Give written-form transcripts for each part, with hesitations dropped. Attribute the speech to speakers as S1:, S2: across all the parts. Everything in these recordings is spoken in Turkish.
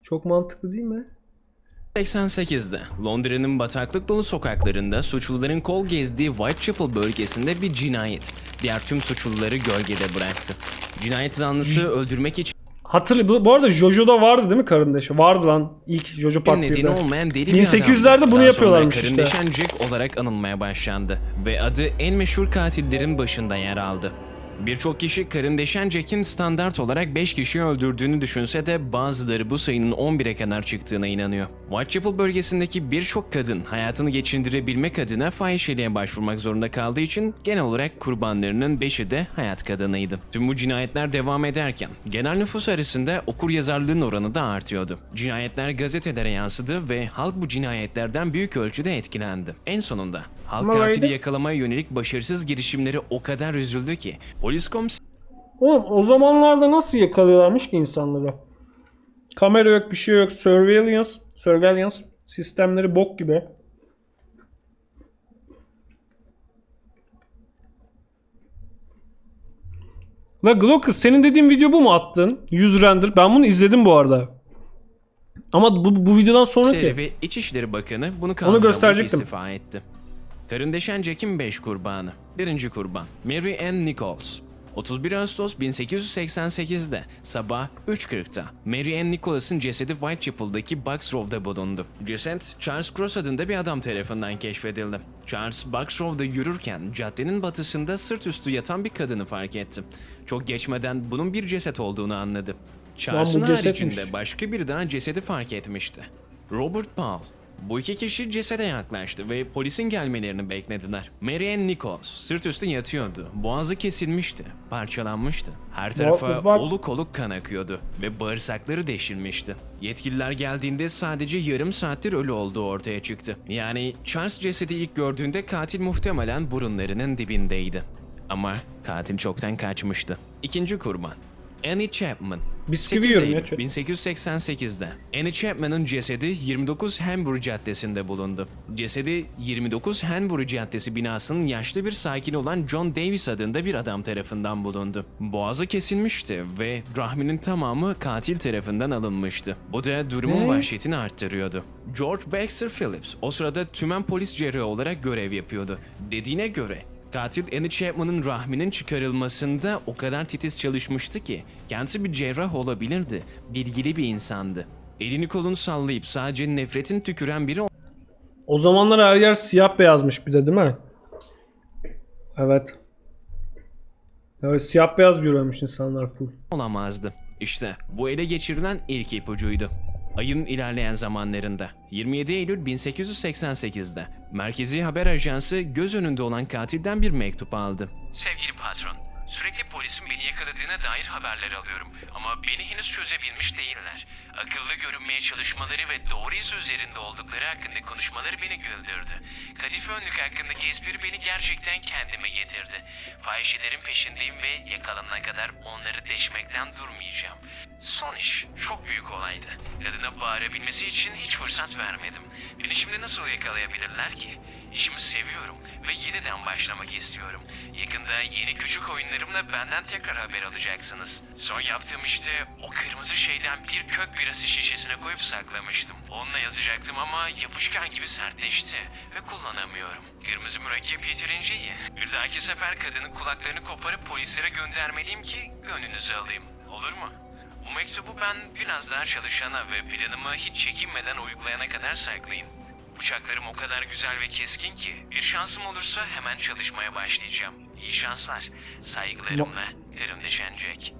S1: Çok mantıklı değil mi?
S2: 88'de Londra'nın bataklık dolu sokaklarında suçluların kol gezdiği Whitechapel bölgesinde bir cinayet diğer tüm suçluları gölgede bıraktı. Cinayet zanlısı öldürmek için
S1: Bu arada Jojo'da vardı değil mi karındaşı? Vardı lan ilk Jojo Part
S2: nedeni
S1: 1'de.
S2: olmayan deli bir
S1: 1800'lerde
S2: adamdı.
S1: bunu
S2: Daha
S1: yapıyorlarmış
S2: sonra
S1: işte.
S2: Karındeşen Jack olarak anılmaya başlandı ve adı en meşhur katillerin başında yer aldı. Birçok kişi Karındeşen Jack'in standart olarak 5 kişiyi öldürdüğünü düşünse de bazıları bu sayının 11'e kadar çıktığına inanıyor. Whitechapel bölgesindeki birçok kadın hayatını geçindirebilmek adına fahişeliğe başvurmak zorunda kaldığı için genel olarak kurbanlarının 5'i de hayat kadınıydı. Tüm bu cinayetler devam ederken genel nüfus arasında okuryazarlığın oranı da artıyordu. Cinayetler gazetelere yansıdı ve halk bu cinayetlerden büyük ölçüde etkilendi. En sonunda halk
S1: Ama
S2: katili
S1: öyle.
S2: yakalamaya yönelik başarısız girişimleri o kadar üzüldü ki polis komiseri
S1: Oğlum o zamanlarda nasıl yakalıyorlarmış ki insanları? Kamera yok, bir şey yok. Surveillance sistemleri bok gibi. La Glocker, senin dediğin video bu mu attın? 100 render. Ben bunu izledim bu arada. Ama bu videodan sonra ki.
S2: ve İçişleri Bakanı bunu kaldıramayıp
S1: gösterecektim.
S2: istifa etti. Karındeşen Jack'in 5 kurbanı. Birinci kurban Mary Ann Nichols. 31 Ağustos 1888'de sabah 3:40'da Mary Ann Nicholas'ın cesedi Whitechapel'daki Bucks Road'da bulundu. Ceset Charles Cross adında bir adam tarafından keşfedildi. Charles Bucks Road'da yürürken caddenin batısında sırt üstü yatan bir kadını fark etti. Çok geçmeden bunun bir ceset olduğunu anladı. Charles'ın
S1: cesetmiş.
S2: haricinde başka biri daha cesedi fark etmişti. Robert Paul. Bu iki kişi cesede yaklaştı ve polisin gelmelerini beklediler. Mary Ann Nichols sırt üstü yatıyordu. Boğazı kesilmişti, parçalanmıştı. Her tarafa
S1: bak.
S2: oluk oluk kan akıyordu ve bağırsakları deşilmişti. Yetkililer geldiğinde sadece yarım saattir ölü olduğu ortaya çıktı. Yani Charles cesedi ilk gördüğünde katil muhtemelen burunlarının dibindeydi. Ama katil çoktan kaçmıştı. İkinci kurban Annie Chapman.
S1: Bisküvi
S2: 8
S1: yiyorum
S2: Eylül
S1: ya.
S2: 1888'de Annie Chapman'ın cesedi 29 Hanbury Caddesi'nde bulundu. Cesedi 29 Hanbury Caddesi binasının yaşlı bir sakin olan John Davis adında bir adam tarafından bulundu. Boğazı kesilmişti ve rahminin tamamı katil tarafından alınmıştı. Bu da durumun vahşetini arttırıyordu. George Baxter Phillips o sırada tümen polis cerrahı olarak görev yapıyordu. Dediğine göre katil Annie Chapman'ın rahminin çıkarılmasında o kadar titiz çalışmıştı ki kendisi bir cerrah olabilirdi, bilgili bir insandı. Elini kolunu sallayıp sadece nefretin tüküren biri
S1: O zamanlar her yer siyah beyazmış bir de değil mi? Evet. Evet, siyah beyaz görüyormuş insanlar full.
S2: olamazdı. İşte bu ele geçirilen ilk ipucuydu. Ayın ilerleyen zamanlarında 27 Eylül 1888'de Merkezi Haber Ajansı göz önünde olan katilden bir mektup aldı. Sevgili patron, sürekli polisin beni yakaladığına dair haberler alıyorum ama beni henüz çözebilmiş değiller. Akıllı görünmeye çalışmaları ve doğru iz üzerinde oldukları hakkında konuşmaları beni güldürdü. Kadife önlük hakkındaki espri beni gerçekten kendime getirdi. Fahişelerin peşindeyim ve yakalanana kadar onları deşmekten durmayacağım. Son iş çok büyük olaydı. Kadına bağırabilmesi için hiç fırsat vermedim. Beni şimdi nasıl yakalayabilirler ki? İşimi seviyorum ve yeniden başlamak istiyorum. Yakında yeni küçük oyunlarımla benden tekrar haber alacaksınız. Son yaptığım işte o kırmızı şeyden bir kök birası şişesine koyup saklamıştım. Onunla yazacaktım ama yapışkan gibi sertleşti ve kullanamıyorum. Kırmızı mürekkep yeterince iyi. Bir dahaki sefer kadının kulaklarını koparıp polislere göndermeliyim ki gönlünüzü alayım. Olur mu? Bu mektubu ben biraz daha çalışana ve planımı hiç çekinmeden uygulayana kadar saklayın. Bıçaklarım o kadar güzel ve keskin ki bir şansım olursa hemen çalışmaya başlayacağım. İyi şanslar. Saygılarımla Karındeşen Jack.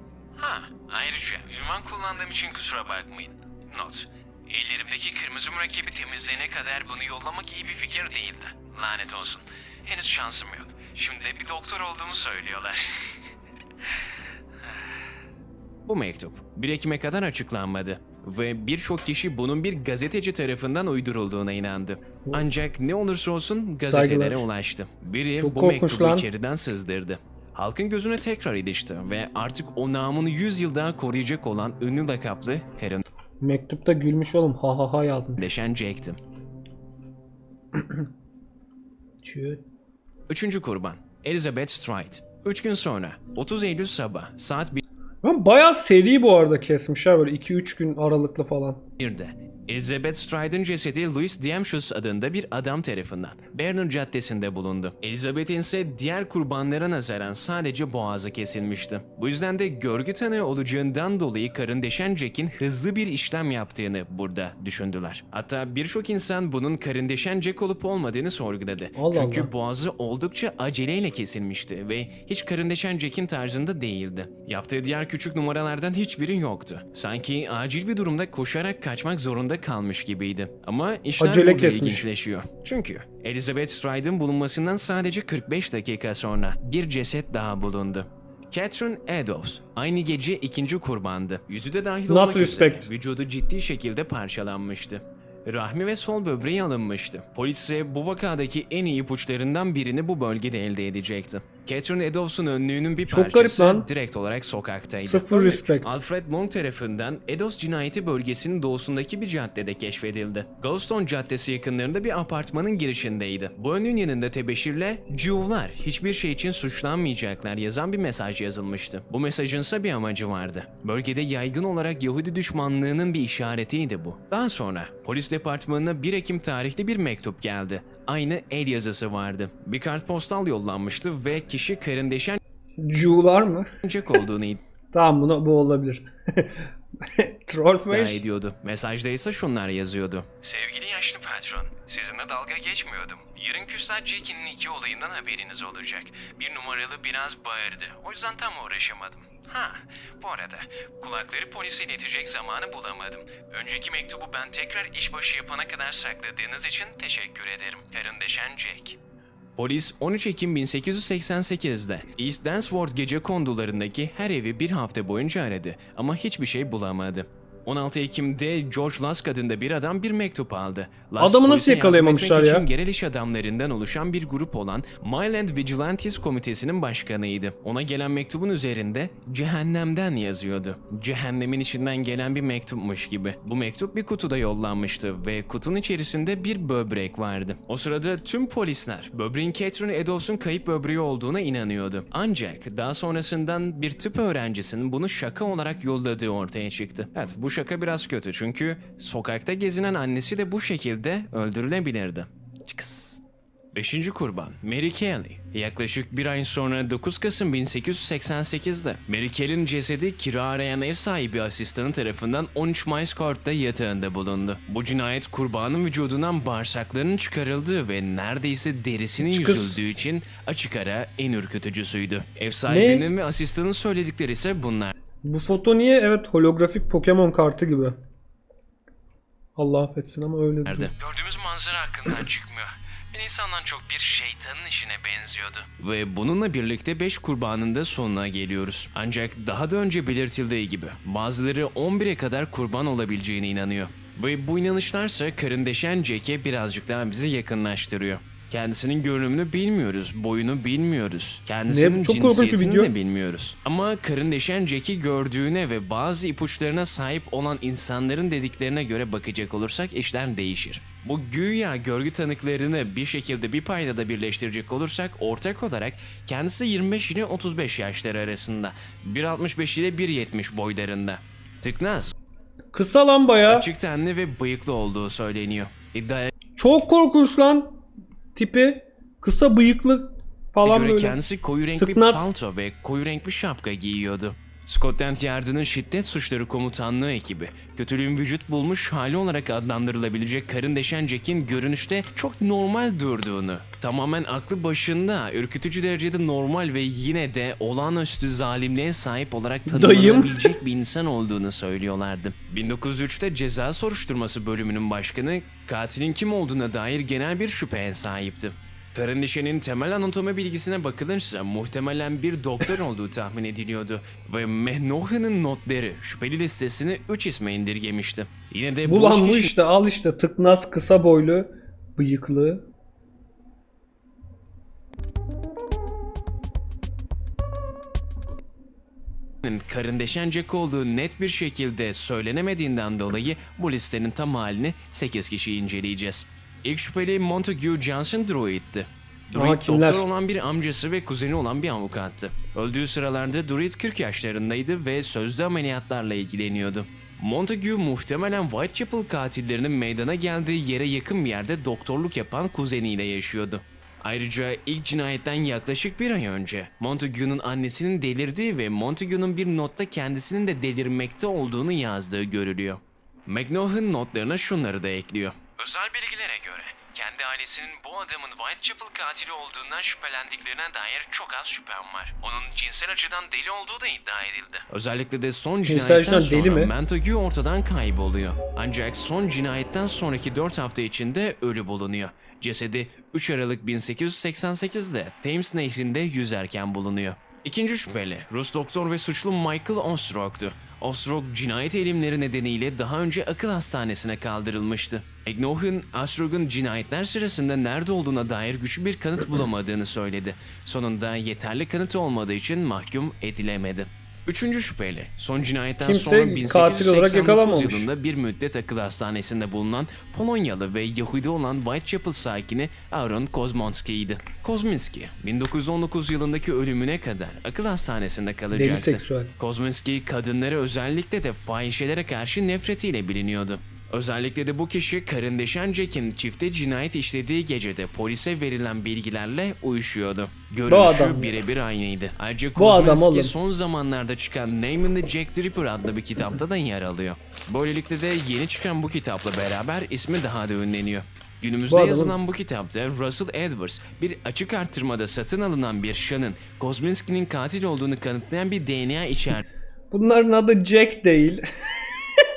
S2: Ayrıca ünvan kullandığım için kusura bakmayın. Not. Ellerimdeki kırmızı mürekkebi temizleyene kadar bunu yollamak iyi bir fikir değildi. Lanet olsun. Henüz şansım yok. Şimdi de bir doktor olduğumu söylüyorlar. Bu mektup 1 Ekim'e kadar açıklanmadı ve birçok kişi bunun bir gazeteci tarafından uydurulduğuna inandı. Ancak ne olursa olsun gazetelere
S1: Saygılar.
S2: ulaştı. Biri
S1: Çok
S2: bu
S1: korkunç
S2: mektubu
S1: lan.
S2: içeriden sızdırdı. Halkın gözüne tekrar ilişti ve artık o namını 100 yıl daha koruyacak olan ünlü lakaplı
S1: Mektupta gülmüş oğlum. Ha ha ha yazmış.
S2: Karındeşen Jack'ti. Üçüncü kurban Elizabeth Stride. 3 gün sonra 30 Eylül sabah saat
S1: Ama bayağı seri bu arada kesmiş ha, böyle 2-3 gün aralıklı falan.
S2: Bir de Elizabeth Stride'ın cesedi Louis Diemschus adında bir adam tarafından Berner Caddesi'nde bulundu. Elizabeth'in ise diğer kurbanlara nazaran sadece boğazı kesilmişti. Bu yüzden de görgü tanığı olacağından dolayı karın deşen Jack'in hızlı bir işlem yaptığını burada düşündüler. Hatta birçok insan bunun karın deşen Jack olup olmadığını sorguladı.
S1: Allah
S2: Çünkü
S1: Allah.
S2: boğazı oldukça aceleyle kesilmişti ve hiç karın deşen Jack'in tarzında değildi. Yaptığı diğer küçük numaralardan hiçbiri yoktu. Sanki acil bir durumda koşarak kaçmak zorunda kalmış gibiydi. Ama işler
S1: Acele
S2: burada
S1: kesmiş.
S2: ilginçleşiyor. Çünkü Elizabeth Stride'ın bulunmasından sadece 45 dakika sonra bir ceset daha bulundu. Catherine Eddowes aynı gece ikinci kurbandı. Yüzü de dahil
S1: Not
S2: olmak üzere
S1: respect.
S2: vücudu ciddi şekilde parçalanmıştı. Rahmi ve sol böbreği alınmıştı. Polis ise bu vakadaki en iyi ipuçlarından birini bu bölgede elde edecekti. Catherine Eddowes'un önlüğünün bir
S1: Çok
S2: parçası
S1: garip lan.
S2: direkt olarak sokaktaydı.
S1: Sıfır
S2: Örnek,
S1: respect.
S2: Alfred Long tarafından Eddowes cinayeti bölgesinin doğusundaki bir caddede keşfedildi. Goldstone Caddesi yakınlarında bir apartmanın girişindeydi. Bu önlüğün yanında tebeşirle "Cuvlar hiçbir şey için suçlanmayacaklar" yazan bir mesaj yazılmıştı. Bu mesajın ise bir amacı vardı. Bölgede yaygın olarak Yahudi düşmanlığının bir işaretiydi bu. Daha sonra polis departmanına 1 Ekim tarihli bir mektup geldi. Aynı el yazısı vardı. Bir kartpostal yollanmıştı ve kişi karın deşen
S1: Cuğlar mı?
S2: Jack olduğunu
S1: Tamam, bu olabilir. Troll
S2: iddia
S1: face.
S2: ediyordu. Mesajda ise şunlar yazıyordu. Sevgili yaşlı patron, sizinle dalga geçmiyordum. Yarın Küstah Jack'in iki olayından haberiniz olacak. Bir numaralı biraz bağırdı. O yüzden tam uğraşamadım. Bu arada kulakları polise iletecek zamanı bulamadım. Önceki mektubu ben tekrar işbaşı yapana kadar sakladığınız için teşekkür ederim. Karın deşen Jack. Polis 13 Ekim 1888'de East Dansworth gecekondularındaki her evi bir hafta boyunca aradı ama hiçbir şey bulamadı. 16 Ekim'de George Lusk adında bir adam bir mektup aldı. Lusk,
S1: Adamı nasıl
S2: polise yardım
S1: yakalayamamışlar
S2: etmek
S1: ya?
S2: için yerel iş adamlarından oluşan bir grup olan Myland Vigilantes Komitesi'nin başkanıydı. Ona gelen mektubun üzerinde cehennemden yazıyordu. Cehennemin içinden gelen bir mektupmuş gibi. Bu mektup bir kutuda yollanmıştı ve kutunun içerisinde bir böbrek vardı. O sırada tüm polisler böbreğin Catherine Eddowes'un kayıp böbreği olduğuna inanıyordu. Ancak daha sonrasından bir tıp öğrencisinin bunu şaka olarak yolladığı ortaya çıktı. Evet, bu şaka biraz kötü çünkü sokakta gezinen annesi de bu şekilde öldürülebilirdi. Çıkıs. 5. kurban Mary Kelly. Yaklaşık bir ay sonra 9 Kasım 1888'de Mary Kelly'nin cesedi kira arayan ev sahibi asistanı tarafından 13 Miles Court'ta yatağında bulundu. Bu cinayet kurbanın vücudundan bağırsaklarının çıkarıldığı ve neredeyse derisinin
S1: Çıkıs.
S2: yüzüldüğü için açık ara en ürkütücüsüydü. Ev sahibinin ve asistanın söyledikleri ise bunlar.
S1: Bu foto niye? Evet, holografik Pokemon kartı gibi. Allah affetsin ama öyle değil.
S2: Gördüğümüz manzara aklımdan çıkmıyor. Bir insandan çok bir şeytanın işine benziyordu. Ve bununla birlikte 5 kurbanın da sonuna geliyoruz. Ancak daha da önce belirtildiği gibi bazıları 11'e kadar kurban olabileceğine inanıyor. Ve bu inanışlarsa karın deşen Jack'e birazcık daha bizi yakınlaştırıyor. Kendisinin görünümünü bilmiyoruz, boyunu bilmiyoruz. Kendisinin
S1: Çok korkunç bir
S2: cinsiyetini
S1: video.
S2: de bilmiyoruz. Ama karın deşen Jack'i gördüğüne ve bazı ipuçlarına sahip olan insanların dediklerine göre bakacak olursak işler değişir. Bu güya görgü tanıklarını bir şekilde bir paydada birleştirecek olursak ortak olarak kendisi 25 ile 35 yaşları arasında, 1.65 ile 1.70 boylarında. Tıknaz,
S1: Kısa lan bayağı.
S2: açık tenli ve bıyıklı olduğu söyleniyor. İddiaya
S1: Çok korkunç lan. Tipi. Kısa bıyıklı falan
S2: göre
S1: böyle.
S2: kendisi koyu renkli
S1: Tıknaz.
S2: palto ve koyu renkli şapka giyiyordu. Scotland Yard'ının Şiddet Suçları Komutanlığı ekibi, kötülüğün vücut bulmuş hali olarak adlandırılabilecek karın deşen Jack'in görünüşte çok normal durduğunu, tamamen aklı başında, ürkütücü derecede normal ve yine de olağanüstü zalimliğe sahip olarak tanımlanabilecek bir insan olduğunu söylüyorlardı. 1903'te Ceza Soruşturması Bölümünün başkanı, katilin kim olduğuna dair genel bir şüpheye sahipti. Karın deşenin temel anatomi bilgisine bakılırsa muhtemelen bir doktor olduğu tahmin ediliyordu ve Mehnoha'nın notları şüpheli listesini 3 isme indirgemişti. Yine de
S1: Bu
S2: bu
S1: lan bu
S2: kişinin
S1: işte, al işte, tıknaz, kısa boylu, bıyıklı.
S2: karın deşen Jack olduğu net bir şekilde söylenemediğinden dolayı bu listenin tam halini 8 kişi inceleyeceğiz. İlk şüpheli Montague Johnson Druid'ti. Druid
S1: kimler?
S2: doktor olan bir amcası ve kuzeni olan bir avukattı. Öldüğü sıralarda Druid 40 yaşlarındaydı ve sözlü ameliyatlarla ilgileniyordu. Montague muhtemelen Whitechapel katillerinin meydana geldiği yere yakın bir yerde doktorluk yapan kuzeniyle yaşıyordu. Ayrıca ilk cinayetten yaklaşık bir ay önce Montague'nun annesinin delirdiği ve Montague'nun bir notta kendisinin de delirmekte olduğunu yazdığı görülüyor. McNaughton notlarına şunları da ekliyor. Özel bilgilere göre kendi ailesinin bu adamın Whitechapel katili olduğundan şüphelendiklerine dair çok az şüphem var. Onun cinsel açıdan deli olduğu da iddia edildi. Özellikle de son
S1: Cinsel
S2: cinayetten
S1: açıdan deli
S2: sonra
S1: mi?
S2: Montague ortadan kayboluyor. Ancak son cinayetten sonraki 4 hafta içinde ölü bulunuyor. Cesedi 3 Aralık 1888'de Thames Nehri'nde yüzerken bulunuyor. İkinci şüpheli Rus doktor ve suçlu Michael Ostrog'du. Ostrog cinayet eğilimleri nedeniyle daha önce akıl hastanesine kaldırılmıştı. McNaughton, Ostrog'un cinayetler sırasında nerede olduğuna dair güçlü bir kanıt bulamadığını söyledi. Sonunda yeterli kanıt olmadığı için mahkum edilemedi. Üçüncü şüpheli, son cinayetten
S1: Kimse
S2: sonra
S1: katil olarak
S2: 1889
S1: yakalanmamış.
S2: yılında bir müddet akıl hastanesinde bulunan Polonyalı ve Yahudi olan Whitechapel sakini Aaron Kozmonski'ydi. Kozminski, 1919 yılındaki ölümüne kadar akıl hastanesinde
S1: Deli
S2: kalacaktı.
S1: seksüel.
S2: Kozminski, kadınlara özellikle de fahişelere karşı nefretiyle biliniyordu. Özellikle de bu kişi karın deşen Jack'in çifte cinayet işlediği gecede polise verilen bilgilerle uyuşuyordu.
S1: adam
S2: Görünüşü
S1: ya.
S2: birebir aynıydı. Ayrıca
S1: Bu adam
S2: Kozminski
S1: oğlum.
S2: son zamanlarda çıkan Name and the Jack the Ripper adlı bir kitapta da yer alıyor. Böylelikle de yeni çıkan bu kitapla beraber ismi daha da ünleniyor.
S1: Bu
S2: Günümüzde
S1: adamın-
S2: yazılan bu kitapta Russell Edwards bir açık arttırmada satın alınan bir şanın Kozminski'nin katil olduğunu kanıtlayan bir DNA
S1: Bunların adı Jack değil.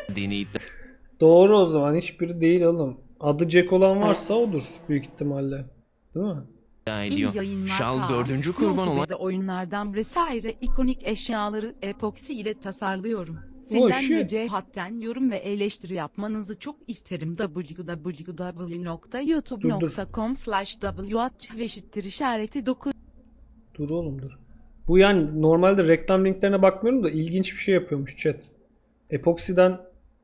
S2: içerdiğini iddia
S1: Doğru o zaman. Hiçbiri değil oğlum. Adı Jack olan varsa odur büyük ihtimalle. Değil mi?
S2: ediyor.
S3: İyi yayınlar.
S2: Charles 4. kurban olan
S3: YouTube'da oyunlardan vesaire ikonik eşyaları epoksi ile tasarlıyorum.
S1: Oh,
S3: Sizden
S1: shit.
S3: ve Cihat'ten yorum ve eleştiri yapmanızı çok isterim. www.youtube.com/watch
S1: Dur oğlum dur. Bu yani normalde reklam linklerine bakmıyorum da ilginç bir şey yapıyormuş chat. Epoxy'den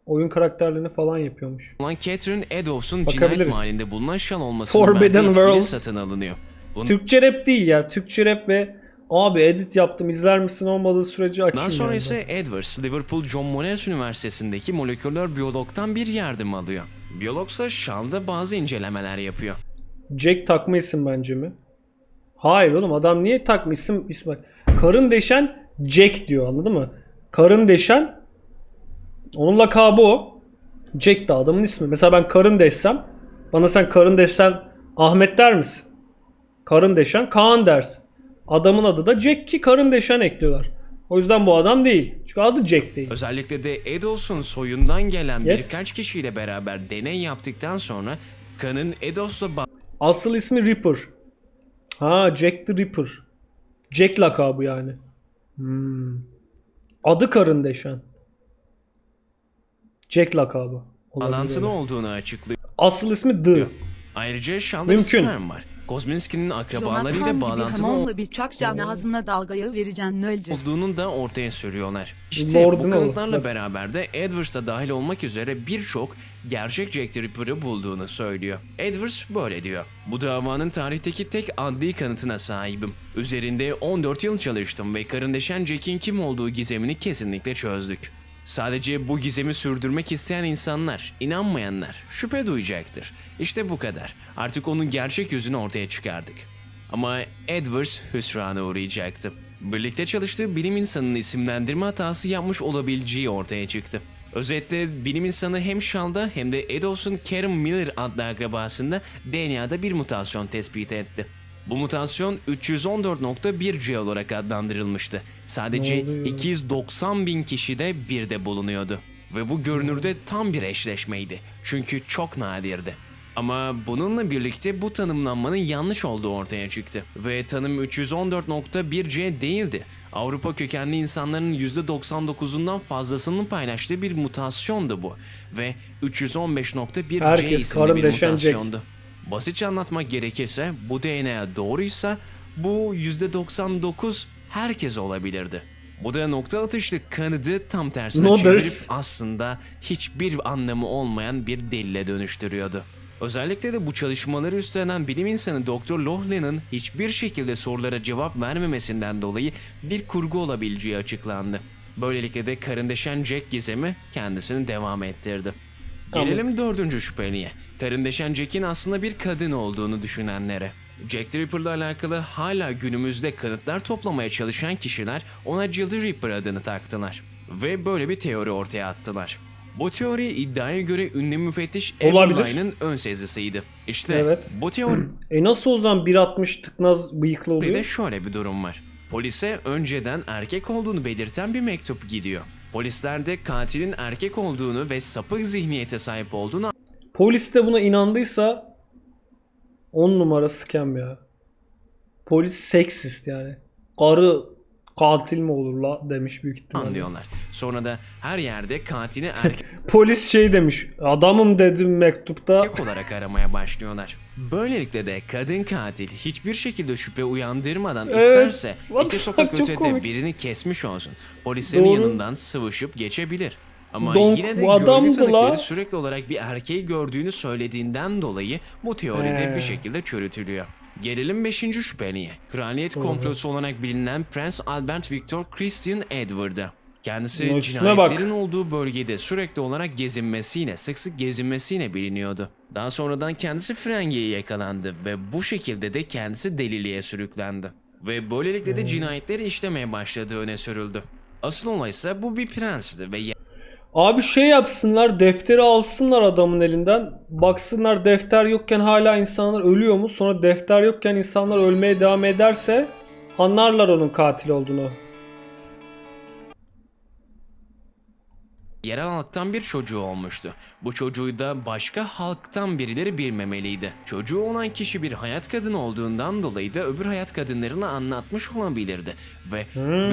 S1: oyun karakterlerini falan yapıyormuş.
S2: Catherine Eddowes'un cinayet
S1: Bakabiliriz.
S2: mahallinde bulunan şan olmasının
S1: Forbidden
S2: verdiği etkiyle
S1: Worlds.
S2: satın alınıyor. Bundan
S1: Türkçe rap değil ya. Türkçe rap ve abi edit yaptım izler misin olmadığı sürece açayım.
S2: sonra
S1: yani.
S2: ise Edwards, Liverpool John Monash Üniversitesi'ndeki moleküler biyologdan bir yardım alıyor. Biyologsa şanda bazı incelemeler yapıyor.
S1: Jack takma isim bence mi? Hayır oğlum adam niye takma isim bak. Karın deşen Jack diyor anladın mı? Karın deşen onun lakabı o. Jack de adamın ismi. Mesela ben karın deşsem bana sen karın deşsen Ahmet der misin? Karın deşen Kaan dersin. Adamın adı da Jack ki karın deşen ekliyorlar. O yüzden bu adam değil. Çünkü adı Jack değil.
S2: Özellikle de Eddowes'un soyundan gelen
S1: Yes.
S2: birkaç kişiyle beraber deney yaptıktan sonra kanın Eddowes'la
S1: Asıl ismi Ripper. Ha Jack the Ripper. Jack lakabı yani. Adı karın deşen. Jack lakabı. Olabilir
S2: bağlantılı
S1: öyle.
S2: olduğunu açıklıyor.
S1: Asıl ismi The.
S2: Ayrıca şanda
S1: Mümkün.
S2: sperm var. Kozminski'nin akrabalarıyla
S3: Jonathan gibi
S2: bağlantılı
S3: hamamla bir çakcan ağzına dalgaya vereceksin nölce.
S2: olduğunu da ortaya sürüyorlar. İşte
S1: Lord'un
S2: bu
S1: oğlu.
S2: kanıtlarla
S1: Zaten.
S2: beraber de Edwards da dahil olmak üzere birçok gerçek Jack the Ripper'ı bulduğunu söylüyor. Edwards böyle diyor. Bu davanın tarihteki tek adli kanıtına sahibim. Üzerinde 14 yıl çalıştım ve karındeşen Jack'in kim olduğu gizemini kesinlikle çözdük. Sadece bu gizemi sürdürmek isteyen insanlar, inanmayanlar şüphe duyacaktır. İşte bu kadar. Artık onun gerçek yüzünü ortaya çıkardık. Ama Edwards hüsrana uğrayacaktı. Birlikte çalıştığı bilim insanının isimlendirme hatası yapmış olabileceği ortaya çıktı. Özetle bilim insanı hem Shaw'da hem de Eddowes'un Karen Miller adlı akrabasında DNA'da bir mutasyon tespit etti. Bu mutasyon 314.1C olarak adlandırılmıştı. Sadece
S1: Ne oluyor?
S2: 290 bin kişide bir de bulunuyordu. Ve bu görünürde tam bir eşleşmeydi. Çünkü çok nadirdi. Ama bununla birlikte bu tanımlanmanın yanlış olduğu ortaya çıktı. Ve tanım 314.1C değildi. Avrupa kökenli insanların %99'undan fazlasının paylaştığı bir mutasyondu bu. Ve 315.1C
S1: Herkes
S2: isimli
S1: karın
S2: bir
S1: deşen
S2: mutasyondu. Basitçe anlatmak gerekirse bu DNA doğruysa bu %99 herkes olabilirdi. Bu da nokta atışlı kanıdı tam tersine
S1: Nodders.
S2: çevirip aslında hiçbir anlamı olmayan bir delile dönüştürüyordu. Özellikle de bu çalışmaları üstlenen bilim insanı Dr. Lohlin'in hiçbir şekilde sorulara cevap vermemesinden dolayı bir kurgu olabileceği açıklandı. Böylelikle de karın deşen Jack gizemi kendisini devam ettirdi. Gelelim dördüncü şüpheliye. Karın deşen Jack'in aslında bir kadın olduğunu düşünenlere. Jack the Ripper'la alakalı hala günümüzde kanıtlar toplamaya çalışan kişiler ona Jill the Ripper adını taktılar. Ve böyle bir teori ortaya attılar. Bu teori iddiaya göre ünlü müfettiş
S1: Olabilir.
S2: Evelyn'in ön sezisiydi. İşte
S1: Evet.
S2: bu teori
S1: Nasıl o zaman 1.60 tıknaz bıyıklı
S2: de
S1: oluyor?
S2: şöyle bir durum var. Polise önceden erkek olduğunu belirten bir mektup gidiyor. Polisler de katilin erkek olduğunu ve sapık zihniyete sahip olduğunu
S1: Polis de buna inandıysa 10 numara scam ya. Polis seksist yani. Karı katil mi olur la demiş büyük ihtimalle.
S2: anlıyorlar. Sonra da her yerde katili erkek
S1: Polis şey demiş. Adamım dedim mektupta.
S2: olarak aramaya başlıyorlar. Böylelikle de kadın katil hiçbir şekilde şüphe uyandırmadan
S1: Evet.
S2: isterse
S1: What
S2: iki
S1: the
S2: sokak
S1: fuck, çok
S2: ötede
S1: komik.
S2: birini kesmiş olsun. Polislerin
S1: Doğru.
S2: yanından sıvışıp geçebilir. Ama
S1: Donk,
S2: yine de
S1: bu adamdı
S2: görgü tanıkları
S1: la.
S2: sürekli olarak bir erkeği gördüğünü söylediğinden dolayı bu teori de
S1: He.
S2: bir şekilde çürütülüyor. Gelelim 5. şüpheliye. Kraliyet
S1: Doğru.
S2: komplosu olarak bilinen Prens Albert Victor Christian Edward'a. Kendisi
S1: Ya isme bak.
S2: cinayetlerin olduğu bölgede sürekli olarak gezinmesiyle, sık sık gezinmesiyle biliniyordu. Daha sonradan kendisi frengiye yakalandı ve bu şekilde de kendisi deliliğe sürüklendi. Ve böylelikle de cinayetleri işlemeye başladığı öne sürüldü. Asıl olay ise bu bir prensti ve
S1: Abi şey yapsınlar, defteri alsınlar adamın elinden. Baksınlar defter yokken hala insanlar ölüyor mu? Sonra defter yokken insanlar ölmeye devam ederse anlarlar onun katil olduğunu.
S2: yerel halktan bir çocuğu olmuştu. Bu çocuğu da başka halktan birileri bilmemeliydi. Çocuğu olan kişi bir hayat kadını olduğundan dolayı da öbür hayat kadınlarına anlatmış olabilirdi. Ve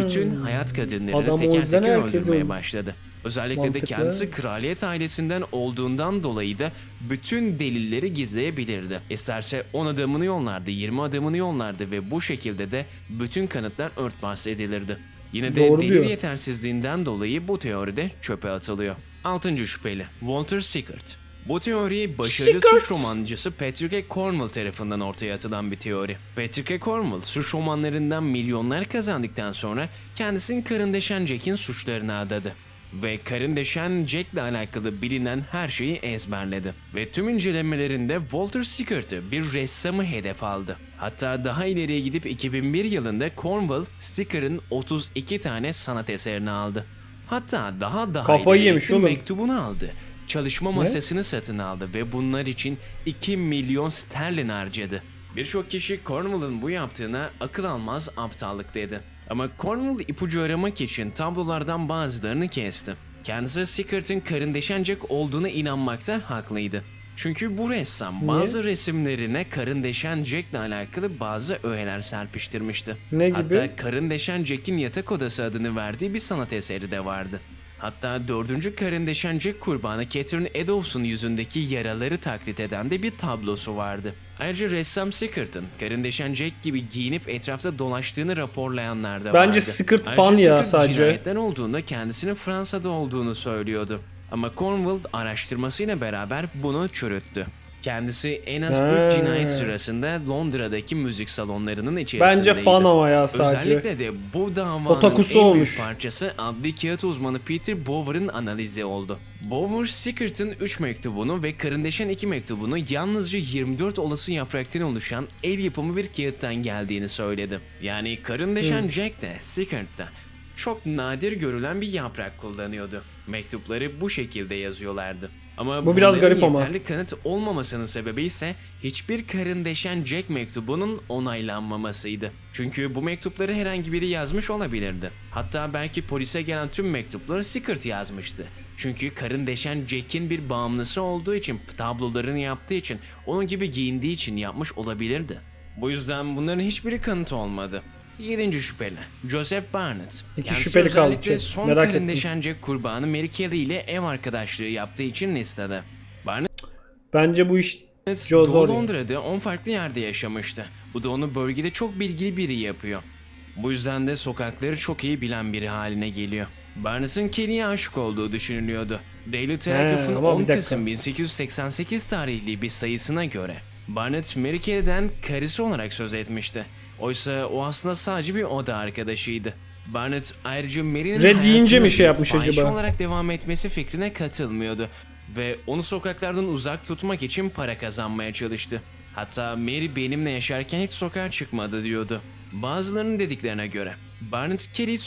S2: bütün hayat kadınlarını
S1: Adam o
S2: teker
S1: yüzden
S2: teker
S1: herkes
S2: öldürmeye
S1: öldü.
S2: başladı. Özellikle de
S1: Mantıklı.
S2: kendisi kraliyet ailesinden olduğundan dolayı da bütün delilleri gizleyebilirdi. İsterse 10 adamını yollardı, 20 adamını yollardı ve bu şekilde de bütün kanıtlar örtbas edilirdi. Yine de
S1: Doğru
S2: delil
S1: diyor.
S2: yetersizliğinden dolayı bu teori de çöpe atılıyor. 6. şüpheli Walter Sickert. Bu teori başarılı
S1: Sickert.
S2: suç romancısı Patrick A. Cornwell tarafından ortaya atılan bir teori. Patrick A. Cornwell suç romanlarından milyonlar kazandıktan sonra kendisinin karın deşen Jack'in suçlarına adadı. Ve karın deşen Jack'le alakalı bilinen her şeyi ezberledi. Ve tüm incelemelerinde Walter Sickert'ı bir ressamı hedef aldı. Hatta daha ileriye gidip 2001 yılında Cornwell, Sticker'ın 32 tane sanat eserini aldı. Hatta daha
S1: Kafayı
S2: ileriye
S1: yemiş
S2: gitti,
S1: oğlum.
S2: mektubunu aldı. Çalışma masasını satın aldı ve bunlar için 2 milyon sterlin harcadı. Birçok kişi Cornwell'ın bu yaptığına akıl almaz aptallık dedi. Ama Cornwell ipucu aramak için tablolardan bazılarını kesti. Kendisi Sickert'ın karın deşen Jack olduğuna inanmakta haklıydı. Çünkü bu ressam bazı resimlerine karın deşen Jack'le alakalı bazı öğeler serpiştirmişti.
S1: Ne gibi?
S2: Hatta karın deşen Jack'in yatak odası adını verdiği bir sanat eseri de vardı. Hatta 4. karın deşen Jack kurbanı Catherine Eddowes'un yüzündeki yaraları taklit eden de bir tablosu vardı. Ayrıca ressam Sickert'ın karın deşen Jack gibi giyinip etrafta dolaştığını raporlayanlar da vardı.
S1: Bence Sickert
S2: Ayrıca
S1: fan ya
S2: Sickert
S1: sadece.
S2: cinayetten olduğunda kendisinin Fransa'da olduğunu söylüyordu. Ama Cornwell araştırmasıyla beraber bunu çürüttü. Kendisi en az 3 cinayet sırasında Londra'daki müzik salonlarının içerisindeydi.
S1: Bence fan ama ya sadece.
S2: Özellikle de bu davanın
S1: Otakusu
S2: en
S1: olmuş.
S2: büyük parçası adli kağıt uzmanı Peter Bower'ın analizi oldu. Bower, Sickert'ın 3 mektubunu ve karın deşen 2 mektubunu yalnızca 24 olası yapraktan oluşan el yapımı bir kağıttan geldiğini söyledi. Yani karın deşen Jack de Sickert de çok nadir görülen bir yaprak kullanıyordu. Mektupları bu şekilde yazıyorlardı. Ama
S1: Bu biraz
S2: bunların
S1: garip ama.
S2: yeterli kanıt olmamasının sebebi ise hiçbir karın deşen Jack mektubunun onaylanmamasıydı. Çünkü bu mektupları herhangi biri yazmış olabilirdi. Hatta belki polise gelen tüm mektupları Sickert yazmıştı. Çünkü karın deşen Jack'in bir bağımlısı olduğu için, tablolarını yaptığı için, onun gibi giyindiği için yapmış olabilirdi. Bu yüzden bunların hiçbiri kanıt olmadı. 7. şüpheli Joseph Barnett.
S1: İki
S2: Kendisi
S1: şüpheli kaldı
S2: özellikle
S1: chat.
S2: son
S1: Merak
S2: karın
S1: ettim.
S2: deşen Jack kurbanı Mary Kelly ile ev arkadaşlığı yaptığı için listede. Barnett
S1: Bence bu iş
S2: Doğu
S1: zor.
S2: Londra'da 10 farklı yerde yaşamıştı. Bu da onu bölgede çok bilgili biri yapıyor. Bu yüzden de sokakları çok iyi bilen biri haline geliyor. Barnett'ın Kelly'ye aşık olduğu düşünülüyordu. Daily
S1: He,
S2: Telegraph'ın
S1: ama
S2: 10
S1: bir dakika.
S2: Kasım 1888 tarihli bir sayısına göre Barnett Mary Kelly'den karısı olarak söz etmişti. Oysa o aslında sadece bir oda arkadaşıydı. Barnett ayrıca Mary'nin
S1: Red deyince mi
S2: hayatının
S1: şey
S2: bir
S1: yapmış
S2: fahişe
S1: acaba?
S2: olarak devam etmesi fikrine katılmıyordu. Ve onu sokaklardan uzak tutmak için para kazanmaya çalıştı. Hatta Mary benimle yaşarken hiç sokağa çıkmadı diyordu. Bazılarının dediklerine göre Barnett Kelly'yi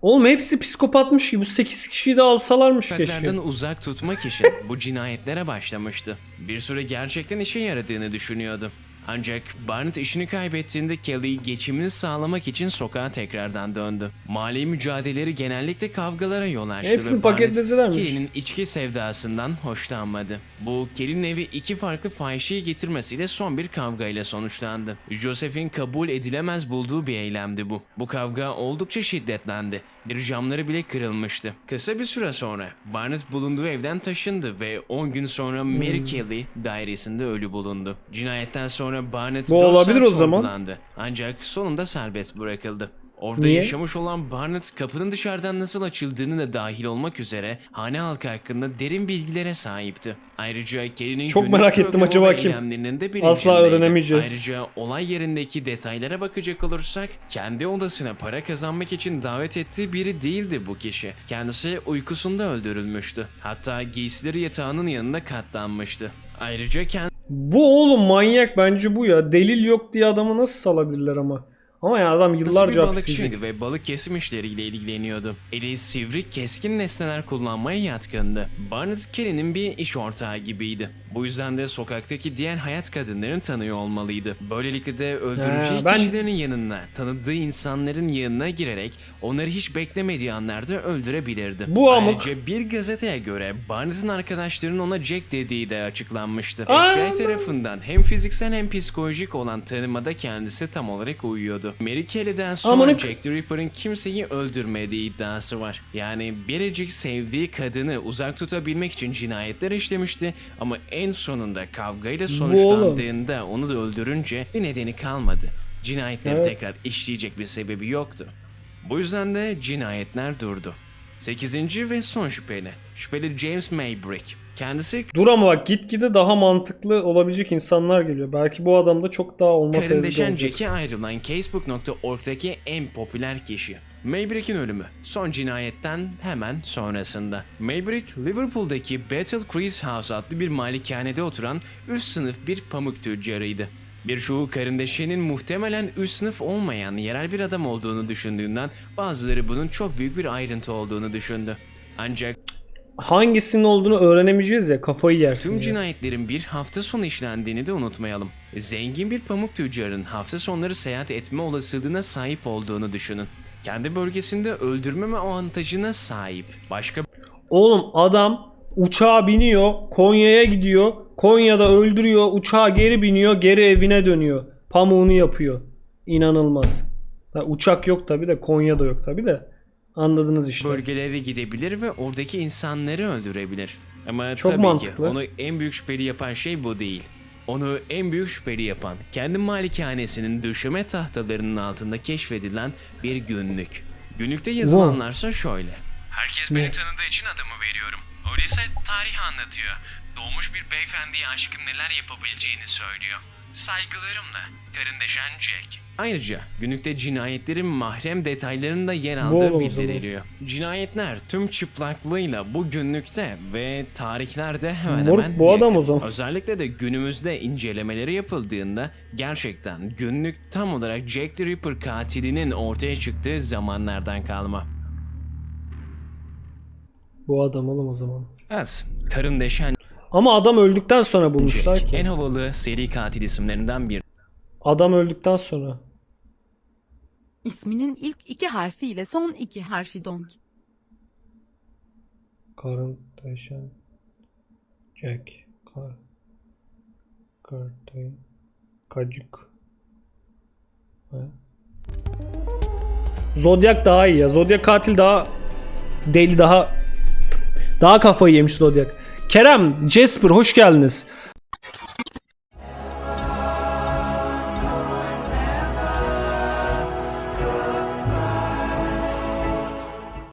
S1: Oğlum hepsi psikopatmış gibi. Bu 8 kişiyi de alsalarmış keşke.
S2: sokaklardan uzak tutmak için bu cinayetlere başlamıştı. Bir süre gerçekten işe yaradığını düşünüyordu. Ancak Barnett işini kaybettiğinde Kelly geçimini sağlamak için sokağa tekrardan döndü. Mali mücadeleleri genellikle kavgalara yol açtı.
S1: Hepsini
S2: ve Barnett,
S1: paketleselermiş.
S2: Kelly'nin içki sevdasından hoşlanmadı. Bu Kelly'nin evi iki farklı fahişeyi getirmesiyle son bir kavgayla sonuçlandı. Joseph'in kabul edilemez bulduğu bir eylemdi bu. Bu kavga oldukça şiddetlendi. Bir camları bile kırılmıştı. Kısa bir süre sonra Barnett bulunduğu evden taşındı ve 10 gün sonra Mary Kelly dairesinde ölü bulundu. Cinayetten sonra Barnett
S1: Bu
S2: 4
S1: olabilir
S2: saat
S1: o zaman.
S2: sorgulandı. Ancak sonunda serbest bırakıldı. Orada
S1: Niye?
S2: yaşamış olan Barnett kapının dışarıdan nasıl açıldığını da dahil olmak üzere hane halkı hakkında derin bilgilere sahipti. Ayrıca Kelly'nin
S1: Çok
S2: günlük
S1: merak ettim,
S2: programı
S1: acaba
S2: ve
S1: kim?
S2: eylemlerinin de
S1: Asla
S2: bilincindeydi.
S1: öğrenemeyeceğiz.
S2: Ayrıca olay yerindeki detaylara bakacak olursak kendi odasına para kazanmak için davet ettiği biri değildi bu kişi. Kendisi uykusunda öldürülmüştü. Hatta giysileri yatağının yanında katlanmıştı. Ayrıca
S1: Bu oğlum manyak bence bu ya. Delil yok diye adamı nasıl salabilirler ama. Ama ya adam
S2: kendisi bir
S1: yıllarca hapis
S2: balıkçıydı
S1: yiyecek.
S2: ve balık kesim işleriyle ilgileniyordu. Eli sivri, keskin nesneler kullanmaya yatkındı. Barnett Kelly'nin bir iş ortağı gibiydi. Bu yüzden de sokaktaki diğer hayat kadınlarını tanıyor olmalıydı. Böylelikle de öldüreceği
S1: ben-
S2: kişilerin yanına, tanıdığı insanların yanına girerek onları hiç beklemediği anlarda öldürebilirdi.
S1: Bu amık.
S2: Ayrıca bir gazeteye göre Barnett'ın arkadaşlarının ona Jack dediği de açıklanmıştı.
S1: Aa,
S2: FBI tarafından hem fiziksel hem psikolojik olan tanımada kendisi tam olarak uyuyordu. Mary Kelly'den sonra
S1: Amanık.
S2: Jack the Ripper'ın kimseyi öldürmediği iddiası var. Yani biricik sevdiği kadını uzak tutabilmek için cinayetler işlemişti ama en sonunda kavgayla sonuçlandığında onu da öldürünce bir nedeni kalmadı. Cinayetleri
S1: Evet.
S2: tekrar işleyecek bir sebebi yoktu. Bu yüzden de cinayetler durdu. 8. ve son şüpheli. Şüpheli James Maybrick. Kendisi
S1: Dur ama bak gitgide daha mantıklı olabilecek insanlar geliyor. Belki bu adamda çok daha olma sebebi de
S2: karındeşen
S1: olacak.
S2: Jack'e ayrılan Casebook.org'daki en popüler kişi. Maybrick'in ölümü son cinayetten hemen sonrasında. Maybrick, Liverpool'daki Battle Crease House adlı bir malikanede oturan üst sınıf bir pamuk tüccarıydı. Birçoğu karındeşenin muhtemelen üst sınıf olmayan yerel bir adam olduğunu düşündüğünden bazıları bunun çok büyük bir ayrıntı olduğunu düşündü. Ancak
S1: Hangisinin olduğunu öğrenemeyeceğiz ya, kafayı yersin
S2: tüm
S1: ya.
S2: cinayetlerin bir hafta sonu işlendiğini de unutmayalım. Zengin bir pamuk tüccarın hafta sonları seyahat etme olasılığına sahip olduğunu düşünün. Kendi bölgesinde öldürmeme avantajına sahip. Başka
S1: Oğlum adam uçağa biniyor, Konya'ya gidiyor, Konya'da öldürüyor, uçağa geri biniyor, geri evine dönüyor. Pamuğunu yapıyor. İnanılmaz. Ha, uçak yok tabi de, Konya'da yok tabi de. Anladınız işte.
S2: bölgelere gidebilir ve oradaki insanları öldürebilir. Ama
S1: Çok
S2: tabii
S1: mantıklı.
S2: ki onu en büyük şüpheli yapan şey bu değil. Onu en büyük şüpheli yapan kendi malikanesinin döşeme tahtalarının altında keşfedilen bir günlük. Günlükte yazılanlarsa şöyle. Herkes beni tanıdığı için adımı veriyorum. Öyleyse tarih anlatıyor. Doğmuş bir beyefendiye aşkın neler yapabileceğini söylüyor. Saygılarımla, karındeşen Jack. Ayrıca günlükte cinayetlerin mahrem detaylarında yer aldığı
S1: oğlum o zaman.
S2: bildiriliyor. Cinayetler tüm çıplaklığıyla bu günlükte ve tarihlerde hemen
S1: Moruk,
S2: hemen
S1: bu adam
S2: yakın.
S1: o zaman.
S2: Özellikle de günümüzde incelemeleri yapıldığında gerçekten günlük tam olarak Jack the Ripper katilinin ortaya çıktığı zamanlardan kalma.
S1: Bu adam oğlum o zaman.
S2: Evet, karın deşen
S1: Ama adam öldükten sonra bulmuşlar
S2: Jack,
S1: ki.
S2: en havalı seri katil isimlerinden biri.
S1: Adam öldükten sonra.
S3: İsminin ilk 2 harfi ile son 2 harfi Donk.
S1: Karın taşan Jack Kartay Kacık. Zodiac daha iyi ya. Zodiac katil daha deli, daha kafayı yemiş Zodiac. Kerem, Jasper hoş geldiniz.